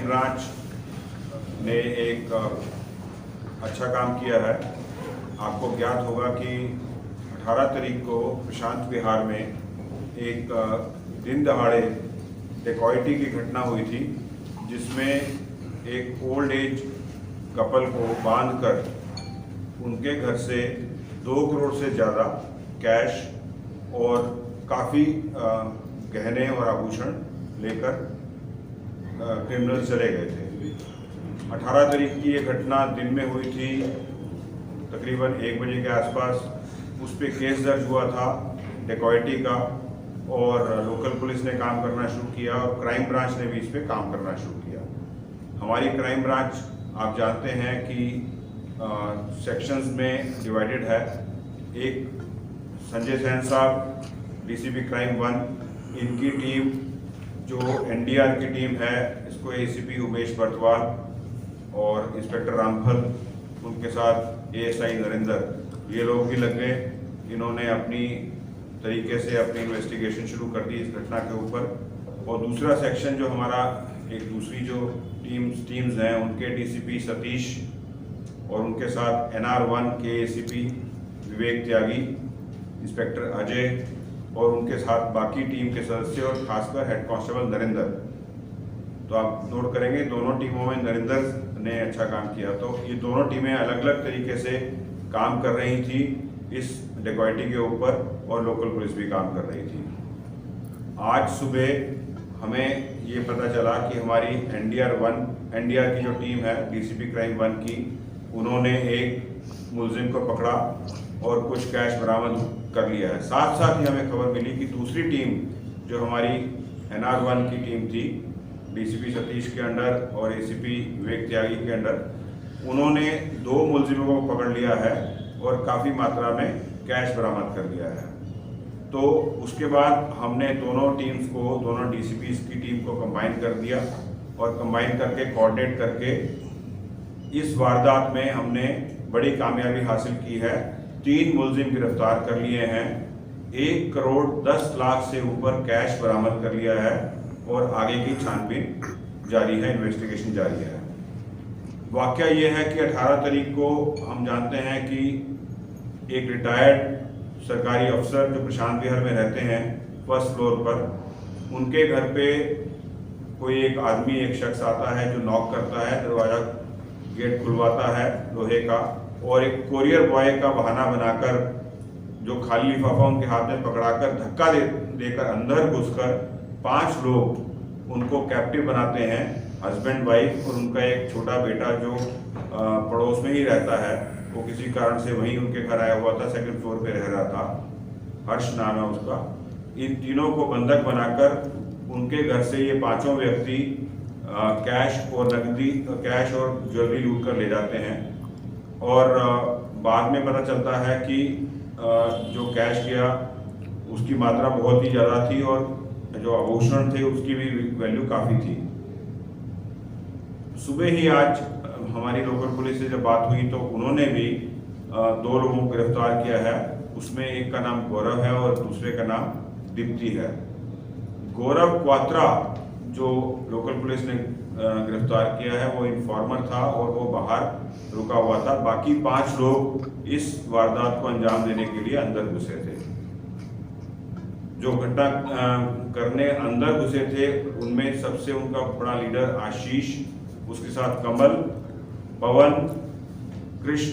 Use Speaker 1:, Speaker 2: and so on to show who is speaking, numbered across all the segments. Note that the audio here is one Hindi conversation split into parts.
Speaker 1: ब्रांच ने एक अच्छा काम किया है। आपको ज्ञात होगा कि 18 तारीख को प्रशांत विहार में एक दिन दहाड़े डेकॉइटी की घटना हुई थी, जिसमें एक ओल्ड एज कपल को बांधकर उनके घर से 2 करोड़ से ज़्यादा कैश और काफ़ी गहने और आभूषण लेकर क्रिमिनल चले गए थे। 18 तारीख की ये घटना दिन में हुई थी, तकरीबन 1 बजे के आसपास। उस पर केस दर्ज हुआ था डेकॉइटी का, और लोकल पुलिस ने काम करना शुरू किया और क्राइम ब्रांच ने भी इस पर काम करना शुरू किया। हमारी क्राइम ब्रांच आप जानते हैं कि सेक्शंस में डिवाइडेड है। एक संजय सैन साहब, डीसीपी क्राइम 1, इनकी टीम जो एनडीआर की टीम है, इसको एसीपी उमेश बर्तवाल और इंस्पेक्टर रामफल, उनके साथ एएसआई नरेंद्र, ये लोग भी लग गए। इन्होंने अपनी तरीके से अपनी इन्वेस्टिगेशन शुरू कर दी इस घटना के ऊपर। और दूसरा सेक्शन जो हमारा, एक दूसरी जो टीम्स हैं, उनके डीसीपी सतीश और उनके साथ NR1 के एसीपी विवेक त्यागी, इंस्पेक्टर अजय और उनके साथ बाकी टीम के सदस्य और खासकर हेड कांस्टेबल नरेंद्र। तो आप नोट करेंगे दोनों टीमों में नरेंद्र ने अच्छा काम किया। तो ये दोनों टीमें अलग अलग तरीके से काम कर रही थी इस डेकॉइटी के ऊपर, और लोकल पुलिस भी काम कर रही थी। आज सुबह हमें ये पता चला कि हमारी एनडीआर की जो टीम है, डीसीपी क्राइम 1 की, उन्होंने एक मुलजिम को पकड़ा और कुछ कैश बरामद कर लिया है। साथ साथ ही हमें खबर मिली कि दूसरी टीम जो हमारी NR1 की टीम थी, डीसीपी सतीश के अंडर और एसीपी विवेक त्यागी के अंडर, उन्होंने 2 मुलजिमों को पकड़ लिया है और काफ़ी मात्रा में कैश बरामद कर लिया है। तो उसके बाद हमने दोनों टीम्स को, दोनों डीसीपीज की टीम को कंबाइन कर दिया, और कंबाइन करके कोऑर्डिनेट करके इस वारदात में हमने बड़ी कामयाबी हासिल की है। 3 मुलजिम गिरफ्तार कर लिए हैं, 1 करोड़ 10 लाख से ऊपर कैश बरामद कर लिया है, और आगे की छानबीन जारी है, इन्वेस्टिगेशन जारी है। वाकया ये है कि 18 तारीख को हम जानते हैं कि एक रिटायर्ड सरकारी अफसर जो प्रशांत विहार में रहते हैं फर्स्ट फ्लोर पर, उनके घर पे कोई एक आदमी, एक शख्स आता है जो नॉक करता है, दरवाज़ा गेट खुलवाता है लोहे का, और एक कोरियर बॉय का बहाना बनाकर जो खाली लिफाफा उनके हाथ में पकड़ाकर धक्का देकर अंदर घुसकर 5 लोग उनको कैप्टिव बनाते हैं, हस्बैंड वाइफ और उनका एक छोटा बेटा जो पड़ोस में ही रहता है। वो किसी कारण से वहीं उनके घर आया हुआ था, 2nd फ्लोर पे रह रहा था, हर्ष नाम है उसका। इन तीनों को बंधक बनाकर उनके घर से ये 5 व्यक्ति कैश और ज्वेलरी लूट कर ले जाते हैं। और बाद में पता चलता है कि जो कैश गया उसकी मात्रा बहुत ही ज़्यादा थी, और जो आभूषण थे उसकी भी वैल्यू काफ़ी थी। सुबह ही आज हमारी लोकल पुलिस से जब बात हुई तो उन्होंने भी 2 लोगों को गिरफ्तार किया है। उसमें एक का नाम गौरव है और दूसरे का नाम दीप्ति है। गौरव क्वात्रा जो लोकल पुलिस ने गिरफ्तार किया है, वो इन्फॉर्मर था और वो बाहर रुका हुआ था। बाकी 5 लोग इस वारदात को अंजाम देने के लिए अंदर घुसे थे। जो घटना करने अंदर घुसे थे उनमें सबसे उनका बड़ा लीडर आशीष, उसके साथ कमल, पवन, कृष्ण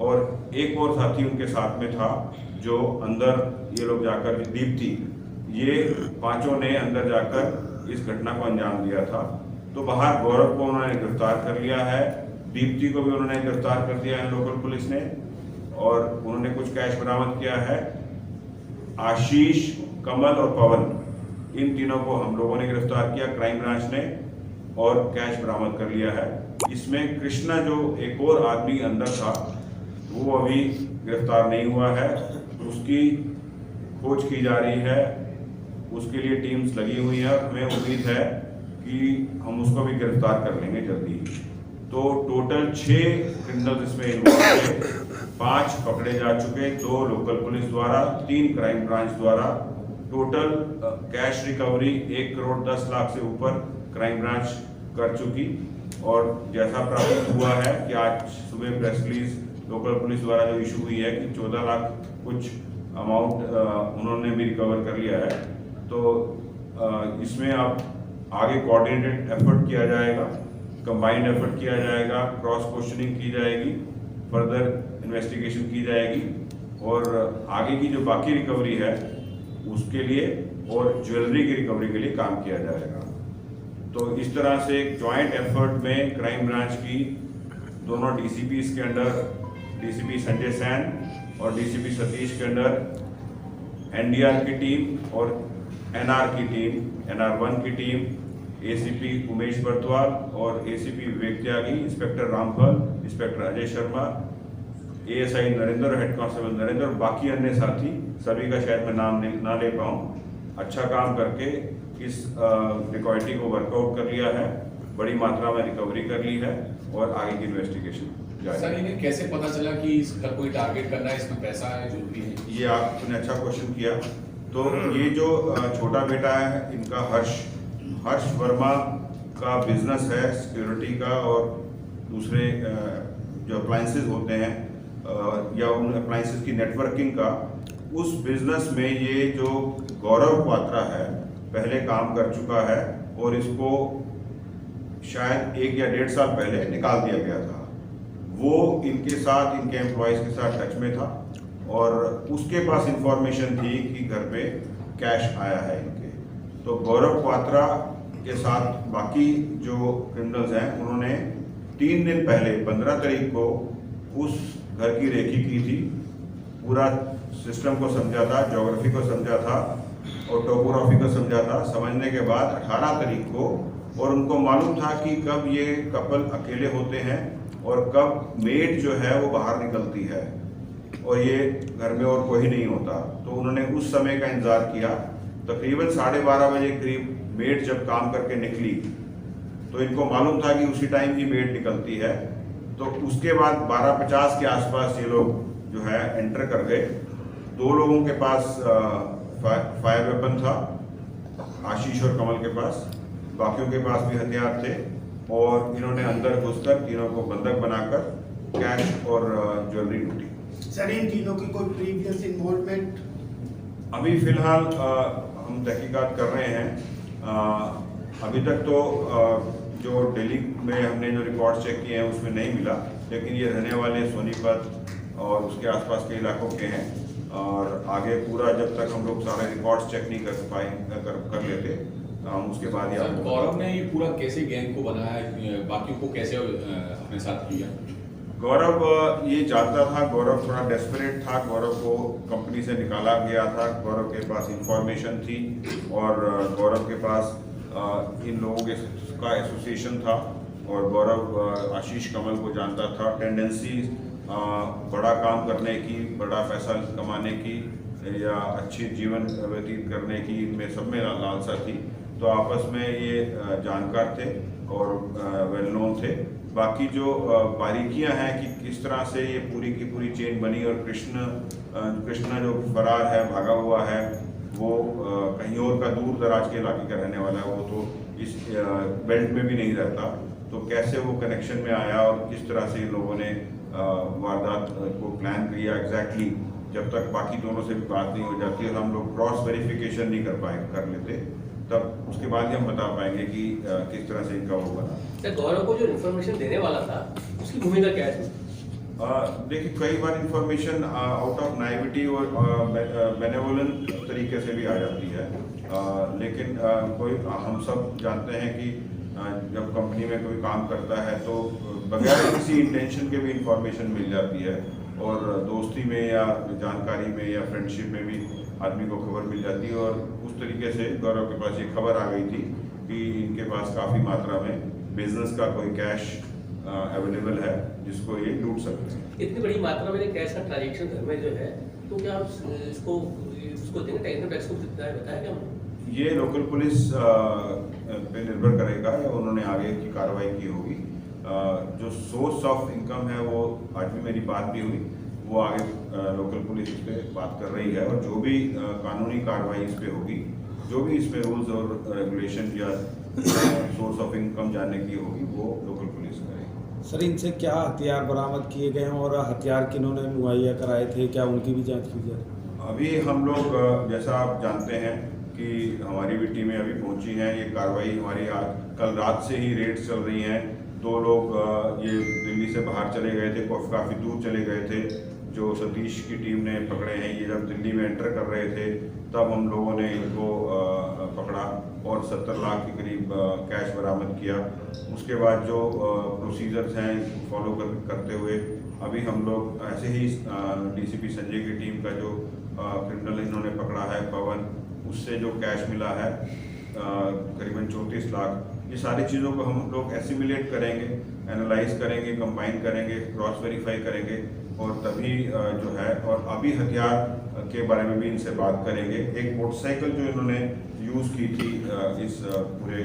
Speaker 1: और एक और साथी उनके साथ में था जो अंदर, ये लोग जाकर, दीप्ति, ये 5 ने अंदर जाकर इस घटना को अंजाम दिया था। तो बाहर गौरव को उन्होंने गिरफ्तार कर लिया है, दीप्ति को भी उन्होंने गिरफ्तार कर दिया है लोकल पुलिस ने, और उन्होंने कुछ कैश बरामद किया है। आशीष, कमल और पवन, इन तीनों को हम लोगों ने गिरफ्तार किया, क्राइम ब्रांच ने, और कैश बरामद कर लिया है। इसमें कृष्णा जो एक और आदमी अंदर था, वो अभी गिरफ्तार नहीं हुआ है, उसकी खोज की जा रही है, उसके लिए टीम्स लगी हुई है। हमें उम्मीद है कि हम उसको भी गिरफ्तार कर लेंगे जल्दी। तो टोटल 6 क्रिमिनल्स इसमें इन्वॉल्व थे, 5 पकड़े जा चुके, 2 लोकल पुलिस द्वारा, 3 क्राइम ब्रांच द्वारा। Total cash recovery 1 crore 10 lakh से ऊपर क्राइम ब्रांच कर चुकी। और जैसा प्राप्त हुआ है कि आज सुबह प्रेस रिलीज लोकल पुलिस द्वारा जो इशू हुई है कि 14 लाख कुछ अमाउंट उन्होंने भी रिकवर कर लिया है। तो इसमें अब आगे कोऑर्डिनेटेड एफर्ट किया जाएगा, कंबाइंड एफर्ट किया जाएगा, क्रॉस क्वेश्चनिंग की जाएगी, फर्दर इन्वेस्टिगेशन की जाएगी और आगे की जो बाकी रिकवरी है उसके लिए और ज्वेलरी की रिकवरी के लिए काम किया जाएगा। तो इस तरह से एक जॉइंट एफर्ट में क्राइम ब्रांच की दोनों डीसीपीज के अंडर, डीसीपी संजय सैन और डीसीपी सतीश के अंडर एनडीआर की टीम और एनआर की टीम, एनआर1 की टीम, एसीपी उमेश बर्तवाल और ACP Vivek Tyagi, inspector Ramphal, inspector Ajay Sharma, ASI Narendra, head constable Narendra और बाकी अन्य साथी, सभी का शायद मैं नाम ना ले पाऊँ, अच्छा काम करके इस डिकॉइटी को वर्कआउट कर लिया है, बड़ी मात्रा में रिकवरी कर ली है और आगे की इन्वेस्टिगेशन जारी है।
Speaker 2: सर, इन्हें कैसे पता चला कि इसका कोई टारगेट करना है, इसमें पैसा है जो भी है?
Speaker 1: ये आपने अच्छा क्वेश्चन किया। तो ये जो छोटा बेटा है इनका हर्ष वर्मा का बिजनेस है सिक्योरिटी का और दूसरे जो अप्लायंसेस होते हैं या उन अप्लायंसेस की नेटवर्किंग का, उस बिजनेस में ये जो गौरव क्वात्रा है पहले काम कर चुका है और इसको शायद 1 या 1.5 साल पहले निकाल दिया गया था। वो इनके साथ, इनके एम्प्लॉयज़ के साथ टच में था और उसके पास इंफॉर्मेशन थी कि घर पे कैश आया है इनके। तो गौरव क्वात्रा के साथ बाकी जो क्रिमिनल्स हैं उन्होंने 3 दिन पहले 15 तारीख को उस घर की रेकी की थी, पूरा सिस्टम को समझा था, ज्योग्राफी को समझा था और टोपोग्राफी को समझा था। समझने के बाद 18 तारीख को, और उनको मालूम था कि कब ये कपल अकेले होते हैं और कब मेड जो है वो बाहर निकलती है और ये घर में और कोई नहीं होता। तो उन्होंने उस समय का इंतजार किया। तकरीबन 12:30 बजे करीब मेड जब काम करके निकली तो इनको मालूम था कि उसी टाइम की मेड निकलती है। तो उसके बाद 12:50 के आसपास ये लोग जो है एंटर कर गए। 2 लोगों के पास फायर वेपन था, आशीष और कमल के पास, बाकियों के पास भी हथियार थे और इन्होंने अंदर घुसकर तीनों को बंधक बनाकर कैश और ज्वेलरी लूटी।
Speaker 3: सर, इन तीनों की कोई प्रीवियस इन्वॉल्वमेंट?
Speaker 1: अभी फिलहाल हम तहकीकात कर रहे हैं। अभी तक तो जो दिल्ली में हमने जो रिकॉर्ड चेक किए हैं उसमें नहीं मिला, लेकिन ये रहने वाले सोनीपत और उसके आसपास के इलाकों के हैं और आगे पूरा जब तक हम लोग सारे रिकॉर्ड्स चेक नहीं कर लेते हम उसके बाद ही।
Speaker 2: गौरव ने ये पूरा कैसे गैंग को बनाया, बाकियों को कैसे अपने साथ किया?
Speaker 1: गौरव ये जानता था, गौरव थोड़ा डेस्परेट था, गौरव को कंपनी से निकाला गया था, गौरव के पास इंफॉर्मेशन थी और गौरव के पास इन लोगों का एसोसिएशन था और गौरव आशीष कमल को जानता था। टेंडेंसी बड़ा काम करने की, बड़ा पैसा कमाने की या अच्छी जीवन व्यतीत करने की इनमें सब में लालसा थी। तो आपस में ये जानकार थे और वेल नोन थे। बाकी जो बारीकियां हैं कि किस तरह से ये पूरी की पूरी चेन बनी और कृष्णा जो फरार है, भागा हुआ है, वो कहीं और का दूर दराज के इलाके का रहने वाला है, वो तो इस बेल्ट में भी नहीं रहता। तो कैसे वो कनेक्शन में आया और किस तरह से इन लोगों ने वारदात को प्लान किया एग्जैक्टली, जब तक बाकी दोनों से भी बात नहीं हो जाती और हम लोग क्रॉस वेरिफिकेशन नहीं कर लेते, तब उसके बाद ही हम बता पाएंगे कि किस तरह से इनका वो बना।
Speaker 4: गौरव को जो इन्फॉर्मेशन देने वाला था उसकी भूमिका क्या है?
Speaker 1: देखिए, कई बार इन्फॉर्मेशन आउट ऑफ नाइविटी और बेनेवोलेंट तरीके से भी आ जाती है, लेकिन कोई हम सब जानते हैं कि जब कंपनी में कोई काम करता है तो बगैर किसी इंटेंशन के भी इंफॉर्मेशन मिल जाती है और दोस्ती में या जानकारी में या फ्रेंडशिप में भी आदमी को खबर मिल जाती है। और उस तरीके से गौरव के पास ये खबर आ गई थी कि इनके पास काफ़ी मात्रा में बिजनेस का कोई कैश अवेलेबल है जिसको ये लूट सकते हैं।
Speaker 4: इतनी बड़ी मात्रा में कैश का ट्रांजेक्शन घर में जो है, तो क्या इसको देंगे टेक्निकल टैक्स को बताया क्या?
Speaker 1: ये लोकल पुलिस पे निर्भर करेगा या उन्होंने आगे की कार्रवाई की होगी। जो सोर्स ऑफ इनकम है वो आज भी मेरी बात भी हुई, वो आगे लोकल पुलिस इस पर बात कर रही है और जो भी कानूनी कार्रवाई इस पर होगी, जो भी इसमें रूल्स और रेगुलेशन या सोर्स ऑफ इनकम जानने की होगी वो लोकल पुलिस करेगी।
Speaker 5: सर इनसे क्या हथियार बरामद किए गए हैं और हथियार किन्होंने मुहैया कराए थे, क्या उनकी भी जांच की जाए?
Speaker 1: अभी हम लोग जैसा आप जानते हैं कि हमारी भी टीमें अभी पहुंची हैं। ये कार्रवाई हमारी आज कल रात से ही रेड चल रही हैं। 2 लोग ये दिल्ली से बाहर चले गए थे, काफ़ी दूर चले गए थे, जो सतीश की टीम ने पकड़े हैं। ये जब दिल्ली में एंटर कर रहे थे तब हम लोगों ने इनको पकड़ा और 70 लाख के करीब कैश बरामद किया। उसके बाद जो प्रोसीजर्स हैं फॉलो करते हुए अभी हम लोग ऐसे ही डीसीपी संजय की टीम का जो क्रिमिनल इन्होंने पकड़ा है पवन, उससे जो कैश मिला है करीबन 34 लाख, ये सारी चीज़ों को हम लोग एसिमुलेट करेंगे, एनालाइज करेंगे, कंबाइन करेंगे, क्रॉस वेरीफाई करेंगे और तभी जो है, और अभी हथियार के बारे में भी इनसे बात करेंगे। एक मोटरसाइकिल जो इन्होंने यूज़ की थी इस पूरे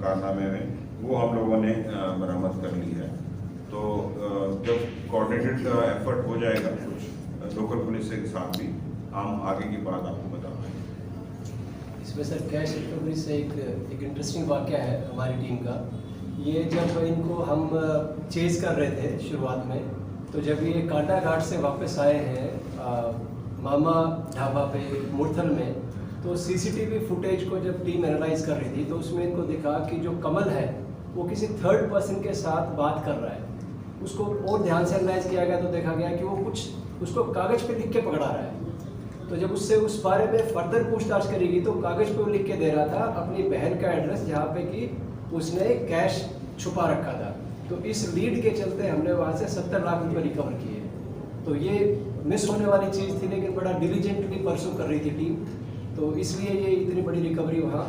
Speaker 1: कारनामे में, वो हम लोगों ने बरामद कर ली है। तो जब कोऑर्डिनेटेड एफर्ट हो जाएगा कुछ लोकल पुलिस के साथ भी, हम आगे की बात आपको बता पाएंगे।
Speaker 6: इसमें सर कैश रिकवरी से एक इंटरेस्टिंग वाक़या है हमारी टीम का। ये जब इनको हम चेज़ कर रहे थे शुरुआत में, तो जब ये कांटा घाट से वापस आए हैं मामा ढाबा पे मुरथल में, तो सीसीटीवी फुटेज को जब टीम एनालाइज कर रही थी तो उसमें इनको दिखा कि जो कमल है वो किसी थर्ड पर्सन के साथ बात कर रहा है। उसको और ध्यान से एनालाइज किया गया तो देखा गया कि वो कुछ उसको कागज़ पे लिख के पकड़ा रहा है। तो जब उससे उस बारे में फर्दर पूछताछ करेगी तो कागज़ पे वो लिख के दे रहा था अपनी बहन का एड्रेस, जहाँ पे कि उसने कैश छुपा रखा था। तो इस लीड के चलते हमने वहाँ से 70 लाख रुपए रिकवर किए। तो ये मिस होने वाली चीज़ थी, लेकिन बड़ा डिलीजेंटली परसू कर रही थी टीम, तो इसलिए ये इतनी बड़ी रिकवरी वहाँ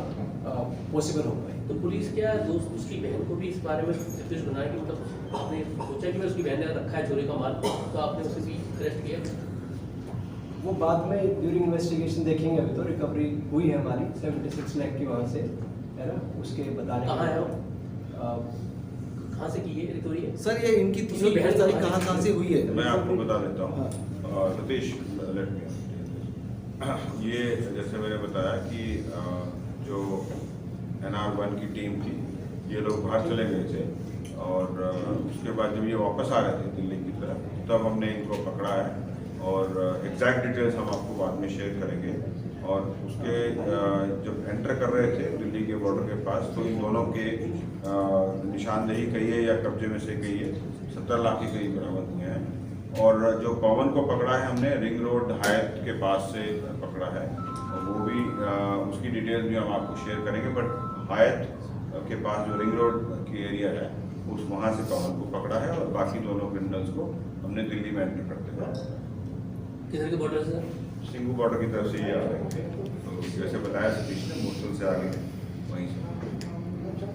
Speaker 6: पॉसिबल हो पाई।
Speaker 4: तो पुलिस क्या दोस्त उसकी बहन को भी इस बारे में निर्देश बनाया कि मतलब आपने सोचा कि मैं उसकी बहन ने रखा है चोरी का माल, तो आपने उसे भी अरेस्ट किया?
Speaker 6: वो बाद में ड्यूरिंग इन्वेस्टिगेशन देखेंगे। अभी तो रिकवरी हुई है हमारी 76 लाख की वहाँ से, है ना, उसके बताने।
Speaker 4: कहाँ है वो? कहाँ से की है रिकवरी है?
Speaker 7: सर ये इनकी तीनों
Speaker 4: उसकी बहन
Speaker 7: गिरफ्तारी कहाँ से हुई है?
Speaker 1: मैं आपको बता देता हूँ सतीश, लेट मी। ये जैसे मैंने बताया कि जो NR1 की टीम थी, ये लोग बाहर चले गए थे और उसके बाद जब ये वापस आ रहे थे दिल्ली की तरफ, तब हमने इनको पकड़ा है और एग्जैक्ट डिटेल्स हम आपको बाद में शेयर करेंगे। और उसके जब एंटर कर रहे थे दिल्ली के बॉर्डर के पास, तो इन दोनों के निशानदेही कहिए या कब्जे में से कहिए 70 लाख के करीब बरामद हुए हैं। और जो पवन को पकड़ा है हमने रिंग रोड हायत के पास से पकड़ा है, और वो भी उसकी डिटेल्स भी हम आपको शेयर करेंगे। बट हायत के पास जो रिंग रोड की एरिया है, उस वहाँ से पवन को पकड़ा है और बाकी दोनों क्रिमिनल्स को हमने दिल्ली में एंटर करते हुए
Speaker 4: किधर के बॉर्डर से?
Speaker 1: सिंगू बॉर्डर की तरफ से ये आ रहे थे। तो जैसे बताया सतीश ने, मुश्किल से आगे वहीं से